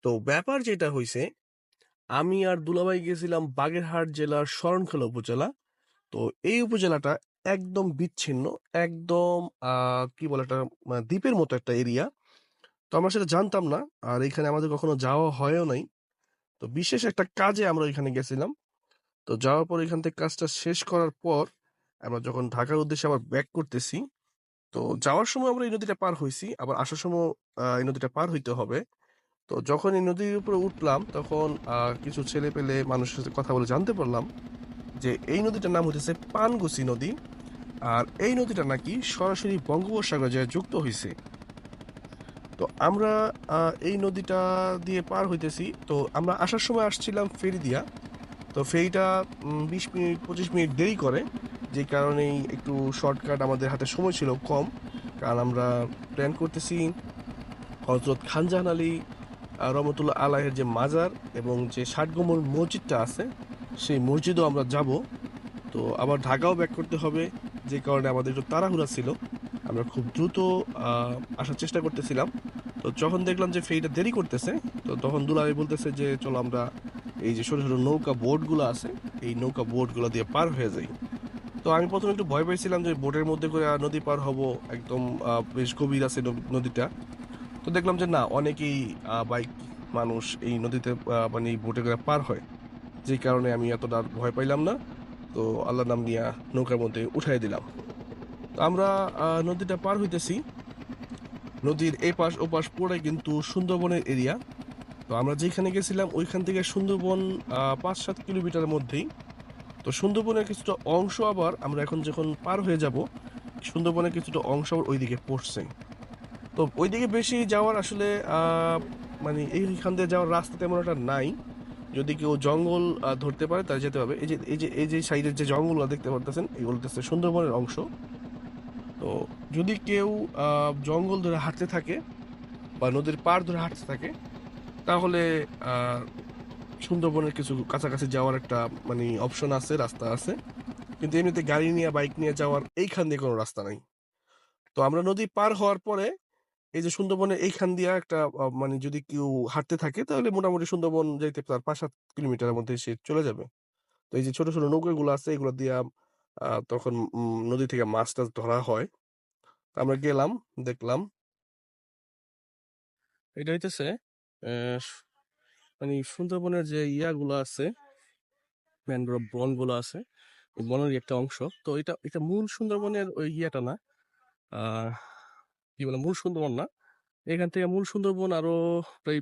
তো ব্যাপার যেটা হইছে, আমি আর দুলাভাই গেছিলাম বাগেরহাট জেলার শরণখোলা উপজেলা। তো এই উপজেলাটা একদম বিচ্ছিন্ন, একদম কি বলে একটা দ্বীপের মতো একটা এরিয়া। তো আমরা সেটা জানতাম না, আর এখানে আমাদের কখনো যাওয়া হয়ও নাই। তো বিশেষ একটা কাজে আমরা এখানে গেছিলাম। তো যাওয়ার পর এখান থেকে কাজটা শেষ করার পর আমরা যখন ঢাকার উদ্দেশ্যে আবার ব্যাক করতেছি, তো যাওয়ার সময় আমরা এই নদীটা পার হইছি, আবার আসার সময় এই নদীটা পার হইতে হবে। তো যখন এই নদীর উপরে উঠলাম তখন কিছু ছেলে পেলে মানুষের সাথে কথা বলে জানতে পারলাম যে এই নদীটার নাম হতেছে পানগুসি নদী। আর এই নদীটা নাকি সরাসরি বঙ্গোপসাগরে যায় যুক্ত হয়েছে। তো আমরা এই নদীটা দিয়ে পার হইতেছি। তো আমরা আসার সময় আসছিলাম ফেরি দিয়া। তো ফেরিটা 20 মিনিট 25 মিনিট দেরি করে, যে কারণেই একটু শর্টকাট, আমাদের হাতে সময় ছিল কম। কারণ আমরা প্ল্যান করতেছি হজরত খানজাহান আলী রহমতুল্লাহ আলাহের যে মাজার এবং যে 60 গম্বুজ মসজিদটা আছে, সেই মসজিদও আমরা যাব। তো আবার ঢাকাও ব্যাক করতে হবে, যে কারণে আমাদের একটু তাড়াহুড়া ছিল। আমরা খুব দ্রুত আসার চেষ্টা করতেছিলাম। তো যখন দেখলাম যে ফেরিটা দেরি করতেছে, তো তখন দুলাভাই বলতেছে যে চলো আমরা এই যে ছোট ছোট নৌকা বোটগুলো আছে, এই নৌকা বোটগুলো দিয়ে পার হয়ে যাই। তো আমি প্রথমে একটু ভয় পাইছিলাম যে বোটের মধ্যে করে নদী পার হব, একদম বেশ গভীর আছে নদীটা। তো দেখলাম যে না, অনেকেই বাইক মানুষ এই নদীতে মানে এই বোটে করে পার হয়, যে কারণে আমি এতটা আর ভয় পাইলাম না। তো আল্লাহর নাম নিয়ে নৌকার মধ্যে উঠাই দিলাম। তো আমরা নদীটা পার হইতেছি। নদীর এই পাশ ও পাশ পুরোটাই কিন্তু সুন্দরবনের এরিয়া। তো আমরা যেখানে গেছিলাম ওইখান থেকে সুন্দরবন 5-7 কিলোমিটারের মধ্যেই। তো সুন্দরবনের কিছুটা অংশ আবার আমরা এখন যখন পার হয়ে যাব, সুন্দরবনের কিছুটা অংশ আবার ওইদিকে পড়ছে। তো ওইদিকে বেশি যাওয়ার আসলে মানে এইখান দিয়ে যাওয়ার রাস্তা তেমন একটা নাই। যদি কেউ জঙ্গল ধরতে পারে তাহলে যেতে হবে। এই যে সাইডের যে জঙ্গলগুলো দেখতে পারতেছেন, এগুলো হচ্ছে সুন্দরবনের অংশ। তো যদি কেউ জঙ্গল ধরে হাঁটতে থাকে বা নদীর পাড় ধরে হাঁটতে থাকে, তাহলে আহ, সুন্দরবনের কিছু কাছাকাছি যাওয়ার একটা মানে অপশন আছে, রাস্তা আছে। কিন্তু এমনিতে গাড়ি নিয়ে বাইক নিয়ে যাওয়ার এইখান দিয়ে কোনো রাস্তা নাই। তো আমরা নদী পার হওয়ার পরে এই যে সুন্দরবনের এইখান দিয়ে একটা মানে যদি কেউ হাঁটতে থাকে তাহলে মোটামুটি সুন্দরবন যাইতে তার 5-7 কিলোমিটারের মধ্যে সে চলে যাবে। তো এই যে ছোট ছোট নৌকাগুলো আছে, এগুলো দিয়ে তখন নদী থেকে মাছ টাছ ধরা হয়। তো আমরা গেলাম, দেখলাম। এটা হইতেছে আহ, মানে সুন্দরবনের যে ইয়াগুলো আছে, ম্যানগ্রোভ বন গুলো আছে, এই বনেরই একটা অংশ। তো এটা এটা মূল সুন্দরবনের ওই ইয়াটা না, আহ কি বলে, মূল সুন্দরবন না। এখান থেকে মূল সুন্দরবন আরো প্রায়